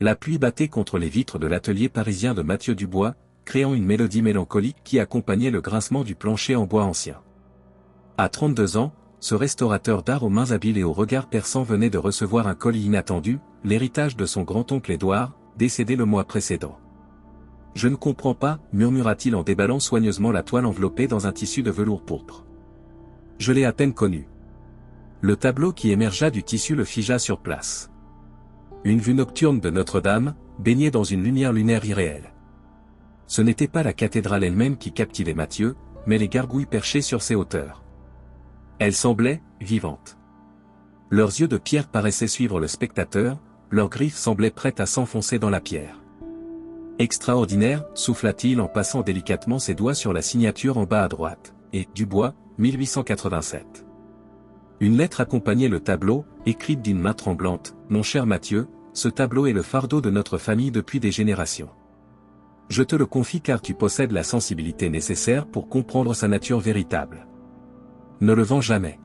La pluie battait contre les vitres de l'atelier parisien de Mathieu Dubois, créant une mélodie mélancolique qui accompagnait le grincement du plancher en bois ancien. À 32 ans, ce restaurateur d'art aux mains habiles et au regard perçant venait de recevoir un colis inattendu, l'héritage de son grand-oncle Édouard, décédé le mois précédent. « Je ne comprends pas », murmura-t-il en déballant soigneusement la toile enveloppée dans un tissu de velours pourpre. « Je l'ai à peine connu. » Le tableau qui émergea du tissu le figea sur place. Une vue nocturne de Notre-Dame, baignée dans une lumière lunaire irréelle. Ce n'était pas la cathédrale elle-même qui captivait Mathieu, mais les gargouilles perchées sur ses hauteurs. Elles semblaient vivantes. Leurs yeux de pierre paraissaient suivre le spectateur, leurs griffes semblaient prêtes à s'enfoncer dans la pierre. Extraordinaire, souffla-t-il en passant délicatement ses doigts sur la signature en bas à droite, et Dubois, 1887. Une lettre accompagnait le tableau, écrite d'une main tremblante. « Mon cher Mathieu, ce tableau est le fardeau de notre famille depuis des générations. Je te le confie car tu possèdes la sensibilité nécessaire pour comprendre sa nature véritable. Ne le vends jamais.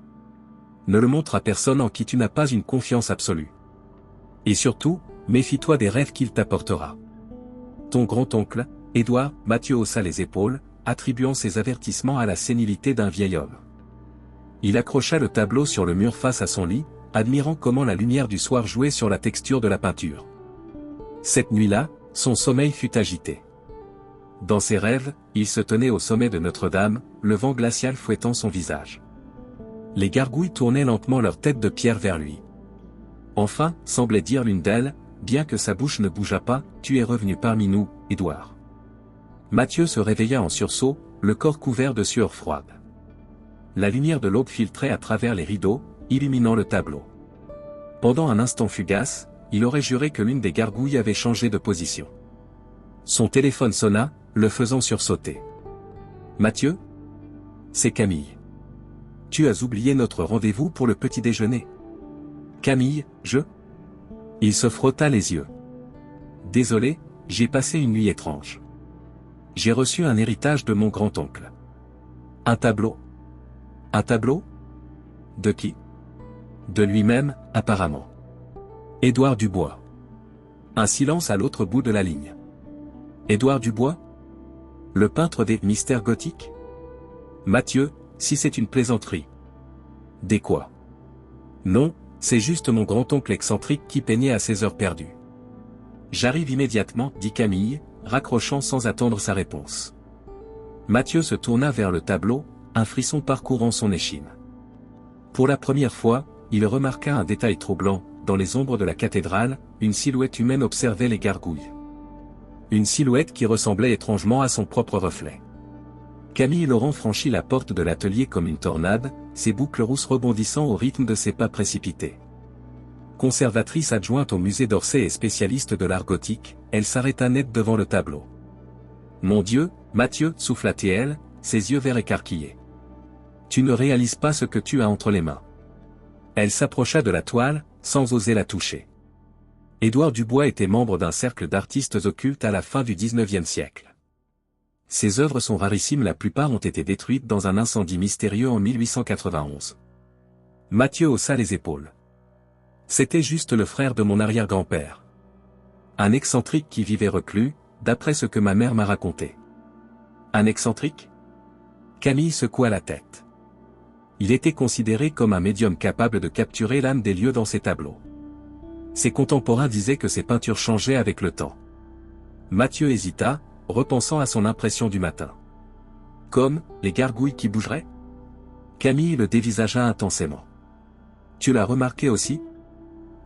Ne le montre à personne en qui tu n'as pas une confiance absolue. Et surtout, méfie-toi des rêves qu'il t'apportera. » Ton grand-oncle, Édouard, Mathieu haussa les épaules, attribuant ces avertissements à la sénilité d'un vieil homme. Il accrocha le tableau sur le mur face à son lit, admirant comment la lumière du soir jouait sur la texture de la peinture. Cette nuit-là, son sommeil fut agité. Dans ses rêves, il se tenait au sommet de Notre-Dame, le vent glacial fouettant son visage. Les gargouilles tournaient lentement leur tête de pierre vers lui. Enfin, semblait dire l'une d'elles, bien que sa bouche ne bougeât pas, « Tu es revenu parmi nous, Édouard. » Mathieu se réveilla en sursaut, le corps couvert de sueur froide. La lumière de l'aube filtrait à travers les rideaux, illuminant le tableau. Pendant un instant fugace, il aurait juré que l'une des gargouilles avait changé de position. Son téléphone sonna, le faisant sursauter. « Mathieu ? C'est Camille. Tu as oublié notre rendez-vous pour le petit déjeuner. »« Camille, je ?» Il se frotta les yeux. « Désolé, j'ai passé une nuit étrange. J'ai reçu un héritage de mon grand-oncle. »« Un tableau ? » « Un tableau ? De qui ? » ?»« De lui-même, apparemment. »« Édouard Dubois. » Un silence à l'autre bout de la ligne. « Édouard Dubois ? Le peintre des mystères gothiques ? » « Mathieu, si c'est une plaisanterie. »« Des quoi ? » ?»« Non, c'est juste mon grand-oncle excentrique qui peignait à ses heures perdues. »« J'arrive immédiatement, » dit Camille, raccrochant sans attendre sa réponse. Mathieu se tourna vers le tableau, un frisson parcourant son échine. Pour la première fois, il remarqua un détail troublant, dans les ombres de la cathédrale, une silhouette humaine observait les gargouilles. Une silhouette qui ressemblait étrangement à son propre reflet. Camille Laurent franchit la porte de l'atelier comme une tornade, ses boucles rousses rebondissant au rythme de ses pas précipités. Conservatrice adjointe au musée d'Orsay et spécialiste de l'art gothique, elle s'arrêta net devant le tableau. « Mon Dieu, Mathieu, » souffla-t-elle, ses yeux verts écarquillés. « Tu ne réalises pas ce que tu as entre les mains. » Elle s'approcha de la toile, sans oser la toucher. Édouard Dubois était membre d'un cercle d'artistes occultes à la fin du XIXe siècle. Ses œuvres sont rarissimes, la plupart ont été détruites dans un incendie mystérieux en 1891. Mathieu haussa les épaules. C'était juste le frère de mon arrière-grand-père. Un excentrique qui vivait reclus, d'après ce que ma mère m'a raconté. Un excentrique ? Camille secoua la tête. Il était considéré comme un médium capable de capturer l'âme des lieux dans ses tableaux. Ses contemporains disaient que ses peintures changeaient avec le temps. Mathieu hésita, repensant à son impression du matin. Comme, les gargouilles qui bougeraient ? Camille le dévisagea intensément. Tu l'as remarqué aussi ?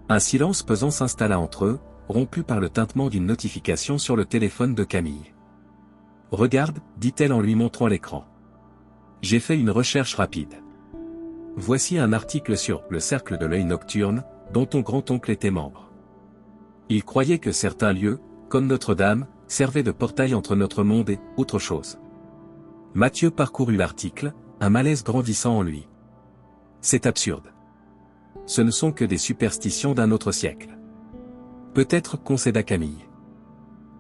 Un silence pesant s'installa entre eux, rompu par le tintement d'une notification sur le téléphone de Camille. Regarde, dit-elle en lui montrant l'écran. J'ai fait une recherche rapide. Voici un article sur le cercle de l'œil nocturne, dont ton grand-oncle était membre. Il croyait que certains lieux, comme Notre-Dame, servaient de portail entre notre monde et autre chose. Mathieu parcourut l'article, un malaise grandissant en lui. C'est absurde. Ce ne sont que des superstitions d'un autre siècle. Peut-être, concéda Camille.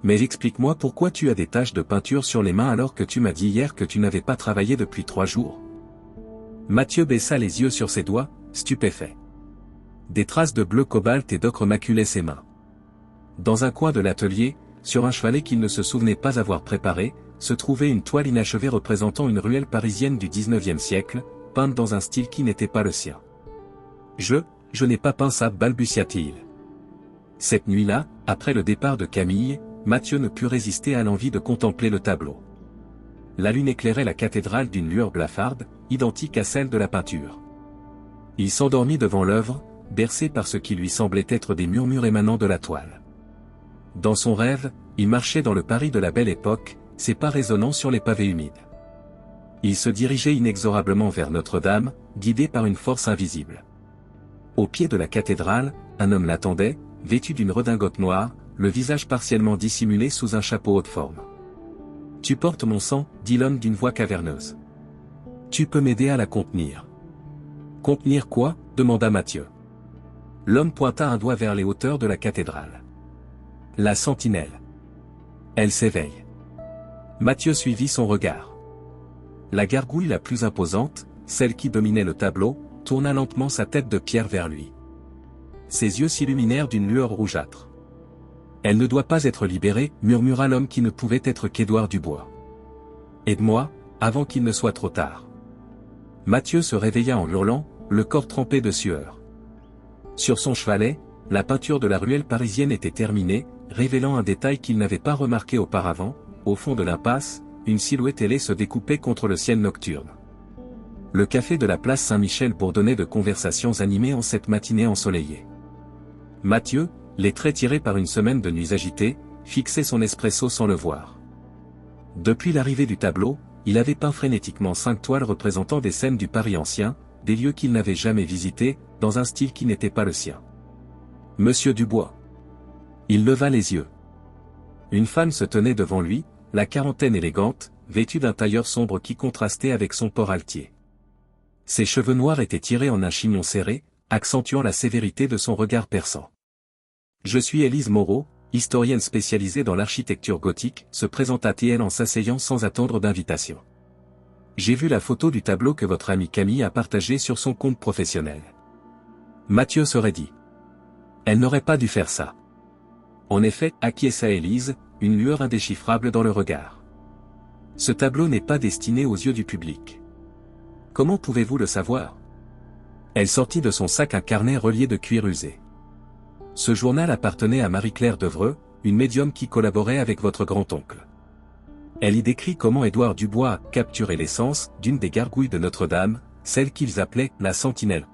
Mais explique-moi pourquoi tu as des taches de peinture sur les mains alors que tu m'as dit hier que tu n'avais pas travaillé depuis 3 jours. Mathieu baissa les yeux sur ses doigts, stupéfait. Des traces de bleu cobalt et d'ocre maculaient ses mains. Dans un coin de l'atelier, sur un chevalet qu'il ne se souvenait pas avoir préparé, se trouvait une toile inachevée représentant une ruelle parisienne du XIXe siècle, peinte dans un style qui n'était pas le sien. Je n'ai pas peint ça, balbutia-t-il. Cette nuit-là, après le départ de Camille, Mathieu ne put résister à l'envie de contempler le tableau. La lune éclairait la cathédrale d'une lueur blafarde, identique à celle de la peinture. Il s'endormit devant l'œuvre, bercé par ce qui lui semblait être des murmures émanant de la toile. Dans son rêve, il marchait dans le Paris de la Belle Époque, ses pas résonnant sur les pavés humides. Il se dirigeait inexorablement vers Notre-Dame, guidé par une force invisible. Au pied de la cathédrale, un homme l'attendait, vêtu d'une redingote noire, le visage partiellement dissimulé sous un chapeau haute forme. « Tu portes mon sang, dit l'homme d'une voix caverneuse. Tu peux m'aider à la contenir. » « Contenir quoi ?» demanda Mathieu. L'homme pointa un doigt vers les hauteurs de la cathédrale. « La sentinelle. Elle s'éveille. » Mathieu suivit son regard. La gargouille la plus imposante, celle qui dominait le tableau, tourna lentement sa tête de pierre vers lui. Ses yeux s'illuminèrent d'une lueur rougeâtre. « Elle ne doit pas être libérée, » murmura l'homme qui ne pouvait être qu'Édouard Dubois. « Aide-moi, avant qu'il ne soit trop tard. » Mathieu se réveilla en hurlant, le corps trempé de sueur. Sur son chevalet, la peinture de la ruelle parisienne était terminée, révélant un détail qu'il n'avait pas remarqué auparavant, au fond de l'impasse, une silhouette ailée se découpait contre le ciel nocturne. Le café de la place Saint-Michel bourdonnait de conversations animées en cette matinée ensoleillée. Mathieu, les traits tirés par une semaine de nuits agitées, fixait son espresso sans le voir. Depuis l'arrivée du tableau, il avait peint frénétiquement 5 toiles représentant des scènes du Paris ancien, des lieux qu'il n'avait jamais visités, dans un style qui n'était pas le sien. Monsieur Dubois. Il leva les yeux. Une femme se tenait devant lui, la quarantaine élégante, vêtue d'un tailleur sombre qui contrastait avec son port altier. Ses cheveux noirs étaient tirés en un chignon serré, accentuant la sévérité de son regard perçant. Je suis Élise Moreau, historienne spécialisée dans l'architecture gothique, se présenta-t-elle en s'asseyant sans attendre d'invitation. J'ai vu la photo du tableau que votre amie Camille a partagé sur son compte professionnel. Mathieu se raidit. Elle n'aurait pas dû faire ça. En effet, acquiesça Élise, une lueur indéchiffrable dans le regard. Ce tableau n'est pas destiné aux yeux du public. Comment pouvez-vous le savoir? Elle sortit de son sac un carnet relié de cuir usé. Ce journal appartenait à Marie-Claire Devreux, une médium qui collaborait avec votre grand-oncle. Elle y décrit comment Édouard Dubois a capturé l'essence d'une des gargouilles de Notre-Dame, celle qu'ils appelaient la sentinelle.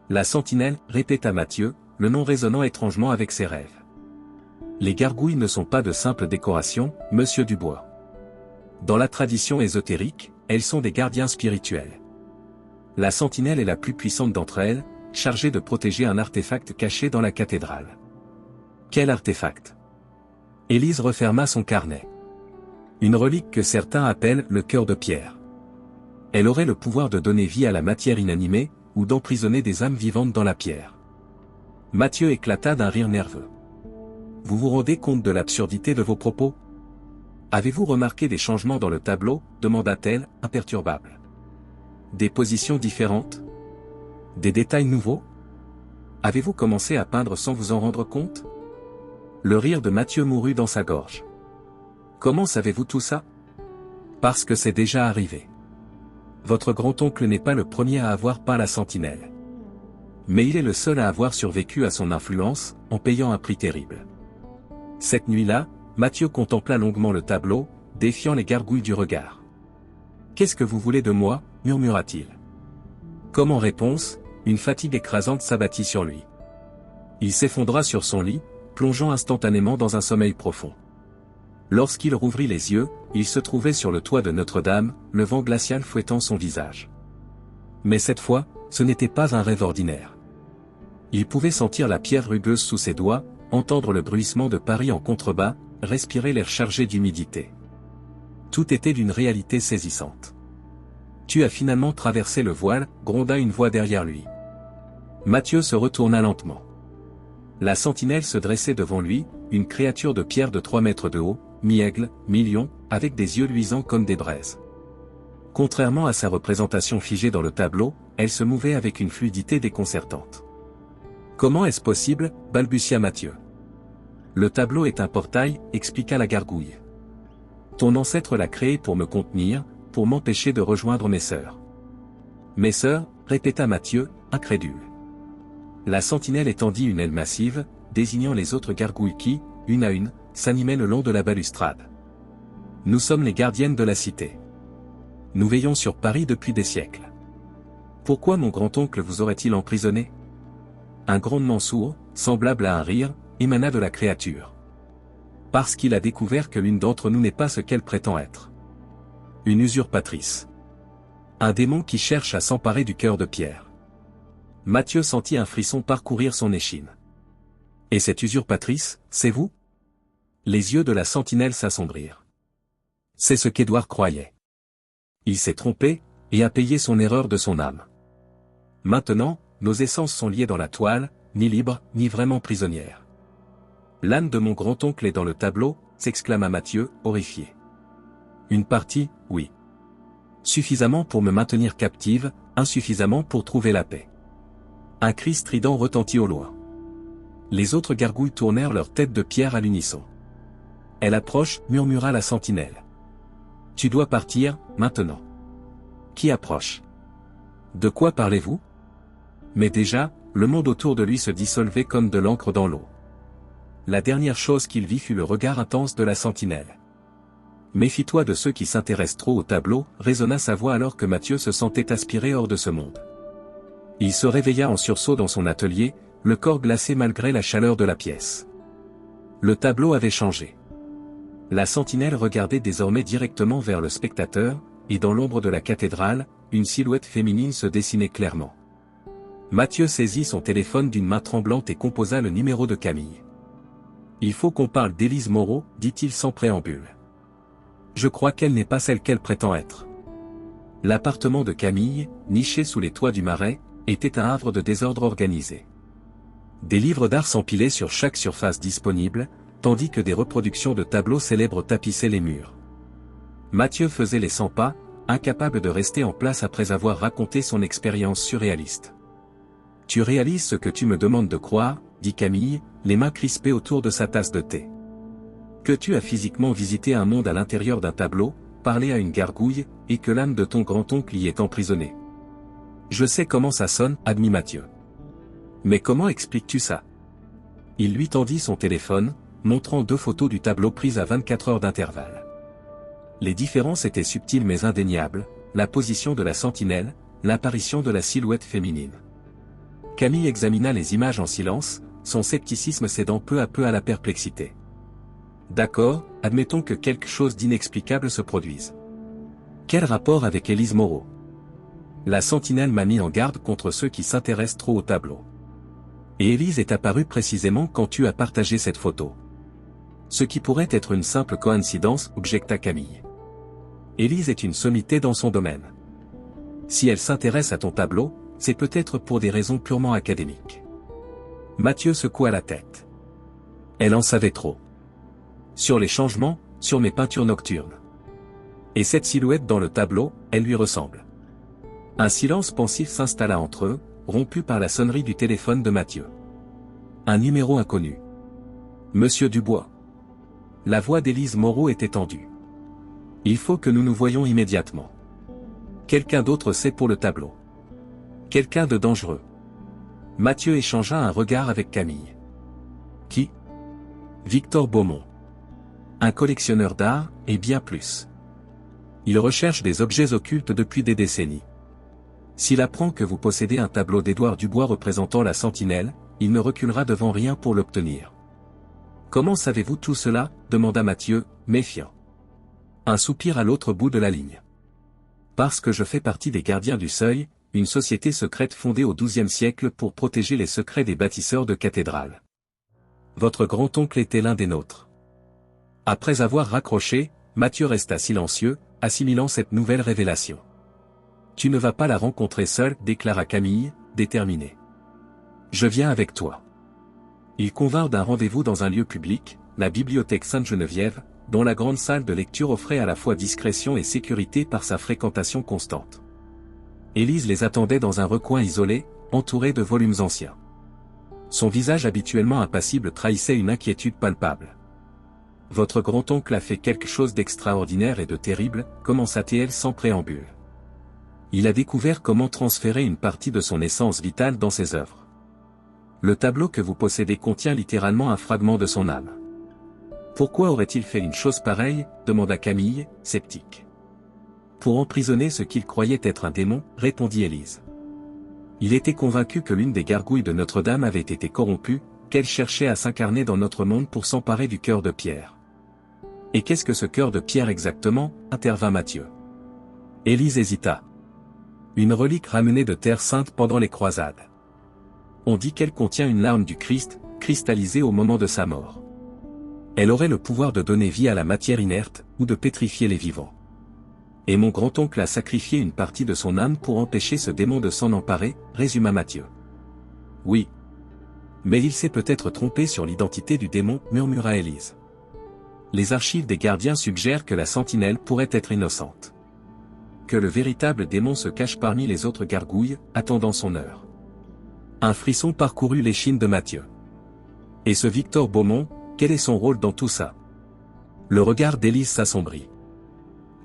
La sentinelle, répéta Mathieu, le nom résonnant étrangement avec ses rêves. Les gargouilles ne sont pas de simples décorations, monsieur Dubois. Dans la tradition ésotérique, elles sont des gardiens spirituels. La sentinelle est la plus puissante d'entre elles, chargée de protéger un artefact caché dans la cathédrale. Quel artefact? Élise referma son carnet. Une relique que certains appellent le cœur de pierre. Elle aurait le pouvoir de donner vie à la matière inanimée, ou d'emprisonner des âmes vivantes dans la pierre. Mathieu éclata d'un rire nerveux. Vous vous rendez compte de l'absurdité de vos propos? Avez-vous remarqué des changements dans le tableau, demanda-t-elle, imperturbable. Des positions différentes? Des détails nouveaux? Avez-vous commencé à peindre sans vous en rendre compte? Le rire de Mathieu mourut dans sa gorge. Comment savez-vous tout ça? Parce que c'est déjà arrivé. Votre grand-oncle n'est pas le premier à avoir peint la sentinelle. Mais il est le seul à avoir survécu à son influence, en payant un prix terrible. Cette nuit-là, Mathieu contempla longuement le tableau, défiant les gargouilles du regard. « Qu'est-ce que vous voulez de moi » murmura-t-il. Comme en réponse, une fatigue écrasante s'abattit sur lui. Il s'effondra sur son lit, plongeant instantanément dans un sommeil profond. Lorsqu'il rouvrit les yeux, il se trouvait sur le toit de Notre-Dame, le vent glacial fouettant son visage. Mais cette fois, ce n'était pas un rêve ordinaire. Il pouvait sentir la pierre rugueuse sous ses doigts, entendre le bruissement de Paris en contrebas, respirer l'air chargé d'humidité. Tout était d'une réalité saisissante. « Tu as finalement traversé le voile » gronda une voix derrière lui. Mathieu se retourna lentement. La sentinelle se dressait devant lui, une créature de pierre de 3 mètres de haut, mi-aigle, mi-lion, avec des yeux luisants comme des braises. Contrairement à sa représentation figée dans le tableau, elle se mouvait avec une fluidité déconcertante. « Comment est-ce possible » balbutia Mathieu. Le tableau est un portail, expliqua la gargouille. Ton ancêtre l'a créé pour me contenir, pour m'empêcher de rejoindre mes sœurs. Mes sœurs, répéta Mathieu, incrédule. La sentinelle étendit une aile massive, désignant les autres gargouilles qui, une à une, s'animaient le long de la balustrade. Nous sommes les gardiennes de la cité. Nous veillons sur Paris depuis des siècles. Pourquoi mon grand-oncle vous aurait-il emprisonné? Un grondement sourd, semblable à un rire, émana de la créature. Parce qu'il a découvert que l'une d'entre nous n'est pas ce qu'elle prétend être. Une usurpatrice. Un démon qui cherche à s'emparer du cœur de pierre. Mathieu sentit un frisson parcourir son échine. Et cette usurpatrice, c'est vous? Les yeux de la sentinelle s'assombrirent. C'est ce qu'Édouard croyait. Il s'est trompé, et a payé son erreur de son âme. Maintenant, nos essences sont liées dans la toile, ni libres, ni vraiment prisonnières. L'âme de mon grand-oncle est dans le tableau, s'exclama Mathieu, horrifié. Une partie, oui. Suffisamment pour me maintenir captive, insuffisamment pour trouver la paix. Un cri strident retentit au loin. Les autres gargouilles tournèrent leur tête de pierre à l'unisson. Elle approche, murmura la sentinelle. Tu dois partir, maintenant. Qui approche? De quoi parlez-vous? Mais déjà, le monde autour de lui se dissolvait comme de l'encre dans l'eau. La dernière chose qu'il vit fut le regard intense de la sentinelle. Méfie-toi de ceux qui s'intéressent trop au tableau, résonna sa voix alors que Mathieu se sentait aspiré hors de ce monde. Il se réveilla en sursaut dans son atelier, le corps glacé malgré la chaleur de la pièce. Le tableau avait changé. La sentinelle regardait désormais directement vers le spectateur, et dans l'ombre de la cathédrale, une silhouette féminine se dessinait clairement. Mathieu saisit son téléphone d'une main tremblante et composa le numéro de Camille. Il faut qu'on parle d'Élise Moreau, dit-il sans préambule. Je crois qu'elle n'est pas celle qu'elle prétend être. L'appartement de Camille, niché sous les toits du Marais, était un havre de désordre organisé. Des livres d'art s'empilaient sur chaque surface disponible, tandis que des reproductions de tableaux célèbres tapissaient les murs. Mathieu faisait les 100 pas, incapable de rester en place après avoir raconté son expérience surréaliste. Tu réalises ce que tu me demandes de croire, dit Camille, les mains crispées autour de sa tasse de thé. Que tu as physiquement visité un monde à l'intérieur d'un tableau, parlé à une gargouille, et que l'âme de ton grand-oncle y est emprisonnée. Je sais comment ça sonne, admit Mathieu. Mais comment expliques-tu ça? Il lui tendit son téléphone, montrant 2 photos du tableau prises à 24 heures d'intervalle. Les différences étaient subtiles mais indéniables, la position de la sentinelle, l'apparition de la silhouette féminine. Camille examina les images en silence, son scepticisme cédant peu à peu à la perplexité. D'accord, admettons que quelque chose d'inexplicable se produise. Quel rapport avec Élise Moreau? La sentinelle m'a mis en garde contre ceux qui s'intéressent trop au tableau. Et Élise est apparue précisément quand tu as partagé cette photo. Ce qui pourrait être une simple coïncidence, objecta Camille. Élise est une sommité dans son domaine. Si elle s'intéresse à ton tableau, c'est peut-être pour des raisons purement académiques. Mathieu secoua la tête. Elle en savait trop. Sur les changements, sur mes peintures nocturnes. Et cette silhouette dans le tableau, elle lui ressemble. Un silence pensif s'installa entre eux, rompu par la sonnerie du téléphone de Mathieu. Un numéro inconnu. Monsieur Dubois. La voix d'Élise Moreau était tendue. Il faut que nous nous voyions immédiatement. Quelqu'un d'autre sait pour le tableau. Quelqu'un de dangereux. Mathieu échangea un regard avec Camille. Qui? Victor Beaumont. Un collectionneur d'art, et bien plus. Il recherche des objets occultes depuis des décennies. S'il apprend que vous possédez un tableau d'Édouard Dubois représentant la sentinelle, il ne reculera devant rien pour l'obtenir. Comment savez-vous tout cela? Demanda Mathieu, méfiant. Un soupir à l'autre bout de la ligne. Parce que je fais partie des gardiens du seuil, une société secrète fondée au XIIe siècle pour protéger les secrets des bâtisseurs de cathédrales. Votre grand-oncle était l'un des nôtres. Après avoir raccroché, Mathieu resta silencieux, assimilant cette nouvelle révélation. Tu ne vas pas la rencontrer seul, déclara Camille, déterminée. Je viens avec toi. Ils convinrent d'un rendez-vous dans un lieu public, la bibliothèque Sainte-Geneviève, dont la grande salle de lecture offrait à la fois discrétion et sécurité par sa fréquentation constante. Élise les attendait dans un recoin isolé, entouré de volumes anciens. Son visage habituellement impassible trahissait une inquiétude palpable. Votre grand-oncle a fait quelque chose d'extraordinaire et de terrible, commença-t-elle sans préambule. Il a découvert comment transférer une partie de son essence vitale dans ses œuvres. Le tableau que vous possédez contient littéralement un fragment de son âme. Pourquoi aurait-il fait une chose pareille, demanda Camille, sceptique. Pour emprisonner ce qu'il croyait être un démon, répondit Élise. Il était convaincu que l'une des gargouilles de Notre-Dame avait été corrompue, qu'elle cherchait à s'incarner dans notre monde pour s'emparer du cœur de pierre. Et qu'est-ce que ce cœur de pierre exactement, intervint Mathieu. Élise hésita. Une relique ramenée de Terre Sainte pendant les croisades. On dit qu'elle contient une larme du Christ, cristallisée au moment de sa mort. Elle aurait le pouvoir de donner vie à la matière inerte, ou de pétrifier les vivants. Et mon grand-oncle a sacrifié une partie de son âme pour empêcher ce démon de s'en emparer, résuma Mathieu. Oui. Mais il s'est peut-être trompé sur l'identité du démon, murmura Élise. Les archives des gardiens suggèrent que la sentinelle pourrait être innocente. Que le véritable démon se cache parmi les autres gargouilles, attendant son heure. Un frisson parcourut l'échine de Mathieu. Et ce Victor Beaumont, quel est son rôle dans tout ça? Le regard d'Élise s'assombrit.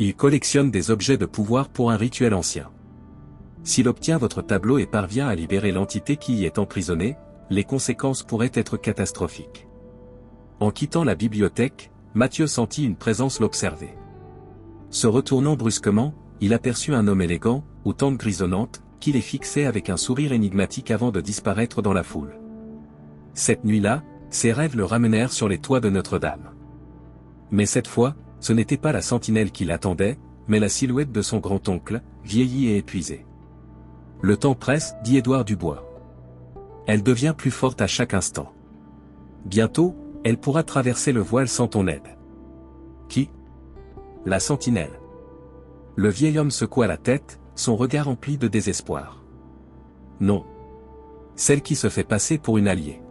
Il collectionne des objets de pouvoir pour un rituel ancien. S'il obtient votre tableau et parvient à libérer l'entité qui y est emprisonnée, les conséquences pourraient être catastrophiques. En quittant la bibliothèque, Mathieu sentit une présence l'observer. Se retournant brusquement, il aperçut un homme élégant, aux tempes grisonnantes, qui les fixait avec un sourire énigmatique avant de disparaître dans la foule. Cette nuit-là, ses rêves le ramenèrent sur les toits de Notre-Dame. Mais cette fois, ce n'était pas la sentinelle qui l'attendait, mais la silhouette de son grand-oncle, vieilli et épuisé. Le temps presse, dit Édouard Dubois. Elle devient plus forte à chaque instant. Bientôt, elle pourra traverser le voile sans ton aide. Qui? La sentinelle. Le vieil homme secoua la tête, son regard empli de désespoir. Non. Celle qui se fait passer pour une alliée.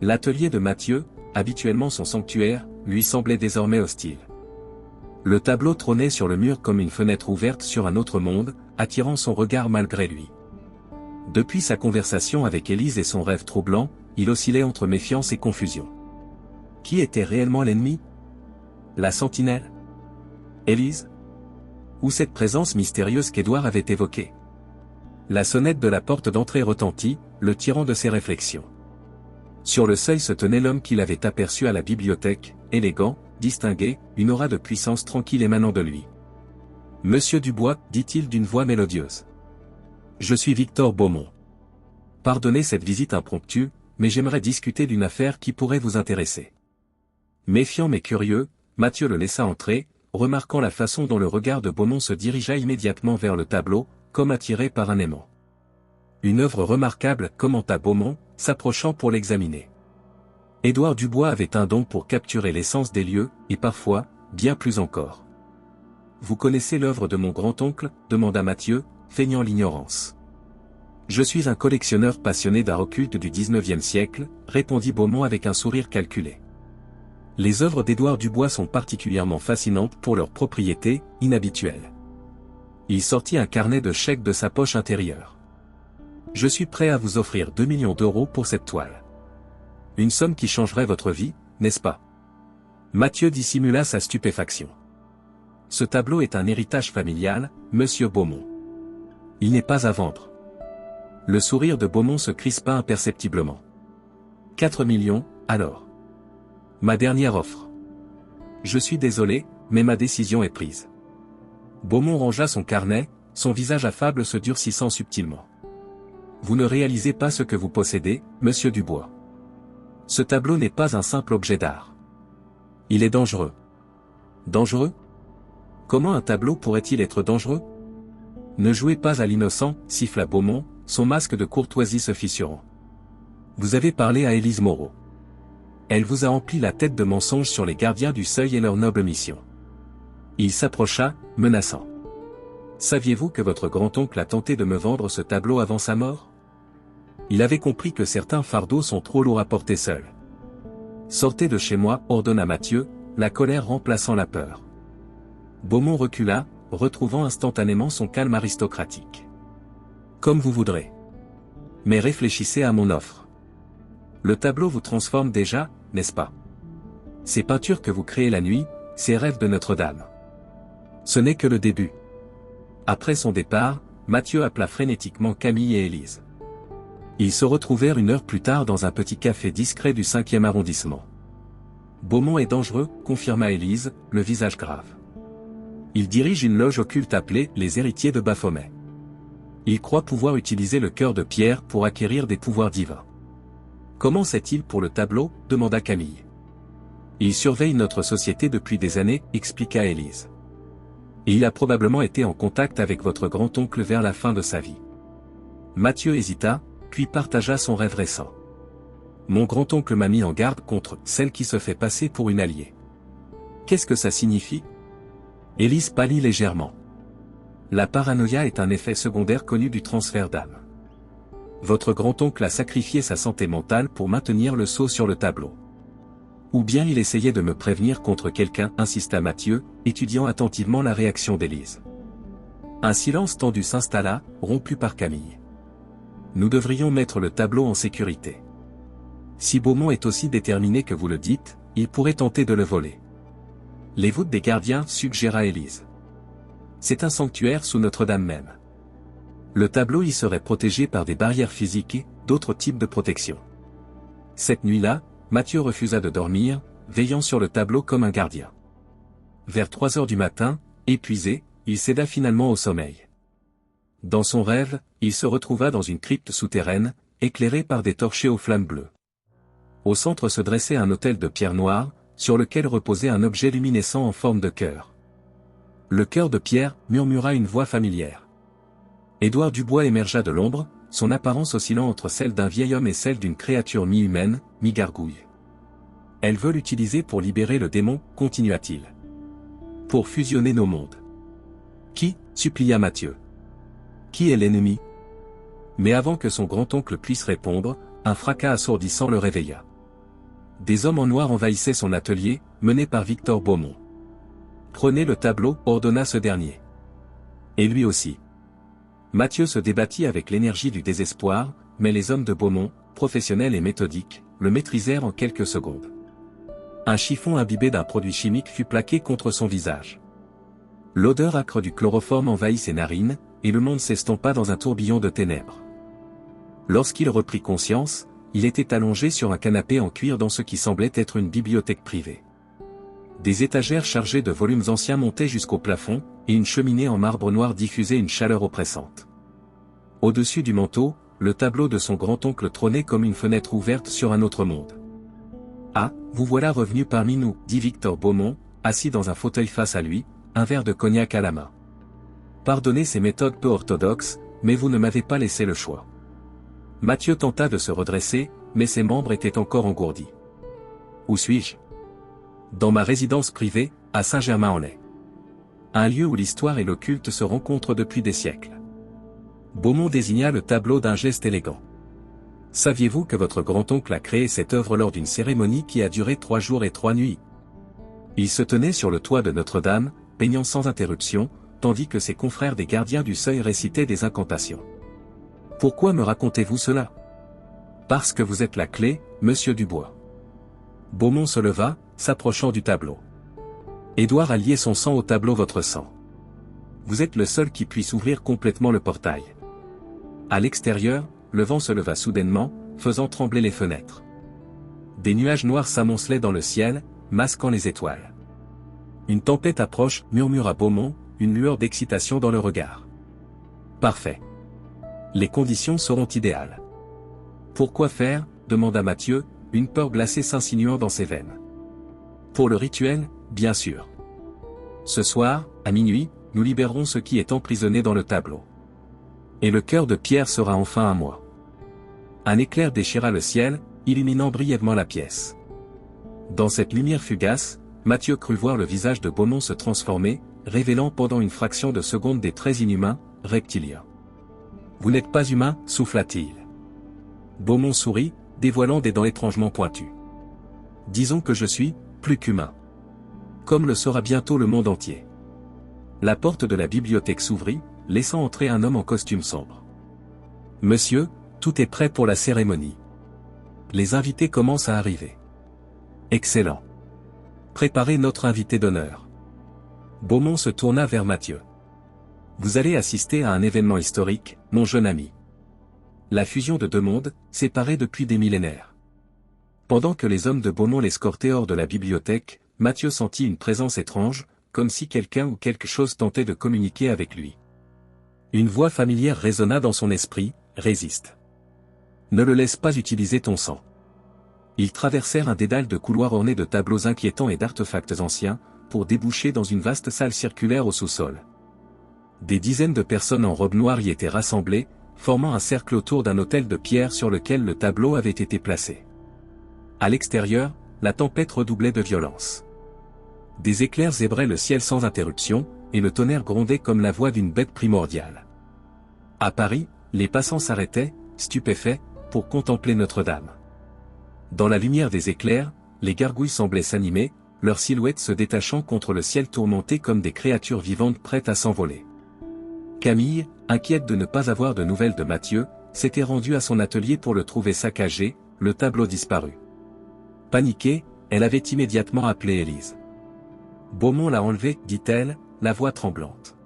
L'atelier de Mathieu, habituellement son sanctuaire, lui semblait désormais hostile. Le tableau trônait sur le mur comme une fenêtre ouverte sur un autre monde, attirant son regard malgré lui. Depuis sa conversation avec Élise et son rêve troublant, il oscillait entre méfiance et confusion. Qui était réellement l'ennemi? La sentinelle? Élise? Ou cette présence mystérieuse qu'Édouard avait évoquée? La sonnette de la porte d'entrée retentit, le tirant de ses réflexions. Sur le seuil se tenait l'homme qu'il avait aperçu à la bibliothèque, élégant, distingué, une aura de puissance tranquille émanant de lui. « Monsieur Dubois, dit-il d'une voix mélodieuse. Je suis Victor Beaumont. Pardonnez cette visite impromptue, mais j'aimerais discuter d'une affaire qui pourrait vous intéresser. » Méfiant mais curieux, Mathieu le laissa entrer, remarquant la façon dont le regard de Beaumont se dirigea immédiatement vers le tableau, comme attiré par un aimant. Une œuvre remarquable, commenta Beaumont, s'approchant pour l'examiner. Édouard Dubois avait un don pour capturer l'essence des lieux, et parfois, bien plus encore. Vous connaissez l'œuvre de mon grand-oncle, demanda Mathieu, feignant l'ignorance. Je suis un collectionneur passionné d'art occulte du XIXe siècle, répondit Beaumont avec un sourire calculé. Les œuvres d'Édouard Dubois sont particulièrement fascinantes pour leur propriété, inhabituelle. Il sortit un carnet de chèques de sa poche intérieure. Je suis prêt à vous offrir 2 millions d'euros pour cette toile. Une somme qui changerait votre vie, n'est-ce pas? Mathieu dissimula sa stupéfaction. Ce tableau est un héritage familial, monsieur Beaumont. Il n'est pas à vendre. Le sourire de Beaumont se crispa imperceptiblement. 4 millions, alors. Ma dernière offre. Je suis désolé, mais ma décision est prise. Beaumont rangea son carnet, son visage affable se durcissant subtilement. Vous ne réalisez pas ce que vous possédez, monsieur Dubois. Ce tableau n'est pas un simple objet d'art. Il est dangereux. Dangereux? Comment un tableau pourrait-il être dangereux? Ne jouez pas à l'innocent, siffla Beaumont, son masque de courtoisie se fissurant. Vous avez parlé à Élise Moreau. Elle vous a empli la tête de mensonges sur les gardiens du seuil et leur noble mission. Il s'approcha, menaçant. Saviez-vous que votre grand-oncle a tenté de me vendre ce tableau avant sa mort? Il avait compris que certains fardeaux sont trop lourds à porter seuls. Sortez de chez moi, ordonna Mathieu, la colère remplaçant la peur. Beaumont recula, retrouvant instantanément son calme aristocratique. Comme vous voudrez. Mais réfléchissez à mon offre. Le tableau vous transforme déjà, n'est-ce pas? Ces peintures que vous créez la nuit, ces rêves de Notre-Dame. Ce n'est que le début. Après son départ, Mathieu appela frénétiquement Camille et Élise. Ils se retrouvèrent une heure plus tard dans un petit café discret du 5e arrondissement. Beaumont est dangereux, confirma Élise, le visage grave. Il dirige une loge occulte appelée les Héritiers de Baphomet. Il croit pouvoir utiliser le cœur de pierre pour acquérir des pouvoirs divins. Comment sait-il pour le tableau? Demanda Camille. Il surveille notre société depuis des années, expliqua Élise. Et il a probablement été en contact avec votre grand-oncle vers la fin de sa vie. Mathieu hésita, puis partagea son rêve récent. Mon grand-oncle m'a mis en garde contre celle qui se fait passer pour une alliée. Qu'est-ce que ça signifie? Élise pâlit légèrement. La paranoïa est un effet secondaire connu du transfert d'âme. Votre grand-oncle a sacrifié sa santé mentale pour maintenir le sceau sur le tableau. Ou bien il essayait de me prévenir contre quelqu'un, insista Mathieu, étudiant attentivement la réaction d'Élise. Un silence tendu s'installa, rompu par Camille. Nous devrions mettre le tableau en sécurité. Si Beaumont est aussi déterminé que vous le dites, il pourrait tenter de le voler. Les voûtes des gardiens, suggéra Élise. C'est un sanctuaire sous Notre-Dame même. Le tableau y serait protégé par des barrières physiques et d'autres types de protection. Cette nuit-là, Mathieu refusa de dormir, veillant sur le tableau comme un gardien. Vers 3 heures du matin, épuisé, il céda finalement au sommeil. Dans son rêve, il se retrouva dans une crypte souterraine, éclairée par des torchers aux flammes bleues. Au centre se dressait un autel de pierre noire, sur lequel reposait un objet luminescent en forme de cœur. Le cœur de pierre, murmura une voix familière. Édouard Dubois émergea de l'ombre, son apparence oscillant entre celle d'un vieil homme et celle d'une créature mi-humaine, mi-gargouille. Elle veut l'utiliser pour libérer le démon, continua-t-il. Pour fusionner nos mondes. Qui? Supplia Mathieu. Qui est l'ennemi? Mais avant que son grand-oncle puisse répondre, un fracas assourdissant le réveilla. Des hommes en noir envahissaient son atelier, menés par Victor Beaumont. Prenez le tableau, ordonna ce dernier. Et lui aussi. Mathieu se débattit avec l'énergie du désespoir, mais les hommes de Beaumont, professionnels et méthodiques, le maîtrisèrent en quelques secondes. Un chiffon imbibé d'un produit chimique fut plaqué contre son visage. L'odeur âcre du chloroforme envahit ses narines, et le monde s'estompa dans un tourbillon de ténèbres. Lorsqu'il reprit conscience, il était allongé sur un canapé en cuir dans ce qui semblait être une bibliothèque privée. Des étagères chargées de volumes anciens montaient jusqu'au plafond, et une cheminée en marbre noir diffusait une chaleur oppressante. Au-dessus du manteau, le tableau de son grand-oncle trônait comme une fenêtre ouverte sur un autre monde. « Ah, vous voilà revenu parmi nous, » dit Victor Beaumont, assis dans un fauteuil face à lui, un verre de cognac à la main. « Pardonnez ces méthodes peu orthodoxes, mais vous ne m'avez pas laissé le choix. » Mathieu tenta de se redresser, mais ses membres étaient encore engourdis. « Où suis-je ? » Dans ma résidence privée, à Saint-Germain-en-Laye. Un lieu où l'histoire et l'occulte se rencontrent depuis des siècles. Beaumont désigna le tableau d'un geste élégant. Saviez-vous que votre grand-oncle a créé cette œuvre lors d'une cérémonie qui a duré 3 jours et 3 nuits? Il se tenait sur le toit de Notre-Dame, peignant sans interruption, tandis que ses confrères des gardiens du seuil récitaient des incantations. Pourquoi me racontez-vous cela? Parce que vous êtes la clé, monsieur Dubois. Beaumont se leva, s'approchant du tableau. Édouard a lié son sang au tableau, votre sang. Vous êtes le seul qui puisse ouvrir complètement le portail. À l'extérieur, le vent se leva soudainement, faisant trembler les fenêtres. Des nuages noirs s'amoncelaient dans le ciel, masquant les étoiles. Une tempête approche, murmura Beaumont, une lueur d'excitation dans le regard. Parfait. Les conditions seront idéales. Pourquoi faire? Demanda Mathieu, une peur glacée s'insinuant dans ses veines. Pour le rituel, bien sûr. Ce soir, à minuit, nous libérerons ce qui est emprisonné dans le tableau. Et le cœur de pierre sera enfin à moi. Un éclair déchira le ciel, illuminant brièvement la pièce. Dans cette lumière fugace, Mathieu crut voir le visage de Beaumont se transformer, révélant pendant une fraction de seconde des traits inhumains, reptiliens. Vous n'êtes pas humain, souffla-t-il. Beaumont sourit, dévoilant des dents étrangement pointues. Disons que je suis, plus qu'humain. Comme le sera bientôt le monde entier. La porte de la bibliothèque s'ouvrit, laissant entrer un homme en costume sombre. Monsieur, tout est prêt pour la cérémonie. Les invités commencent à arriver. Excellent. Préparez notre invité d'honneur. Beaumont se tourna vers Mathieu. Vous allez assister à un événement historique, mon jeune ami. La fusion de deux mondes, séparés depuis des millénaires. Pendant que les hommes de Beaumont l'escortaient hors de la bibliothèque, Mathieu sentit une présence étrange, comme si quelqu'un ou quelque chose tentait de communiquer avec lui. Une voix familière résonna dans son esprit, « Résiste. Ne le laisse pas utiliser ton sang. » Ils traversèrent un dédale de couloirs ornés de tableaux inquiétants et d'artefacts anciens, pour déboucher dans une vaste salle circulaire au sous-sol. Des dizaines de personnes en robe noire y étaient rassemblées, formant un cercle autour d'un autel de pierre sur lequel le tableau avait été placé. À l'extérieur, la tempête redoublait de violence. Des éclairs zébraient le ciel sans interruption, et le tonnerre grondait comme la voix d'une bête primordiale. À Paris, les passants s'arrêtaient, stupéfaits, pour contempler Notre-Dame. Dans la lumière des éclairs, les gargouilles semblaient s'animer, leurs silhouettes se détachant contre le ciel tourmenté comme des créatures vivantes prêtes à s'envoler. Camille, inquiète de ne pas avoir de nouvelles de Mathieu, s'était rendue à son atelier pour le trouver saccagé, le tableau disparu. Paniquée, elle avait immédiatement appelé Élise. « Beaumont l'a enlevé, dit-elle, la voix tremblante.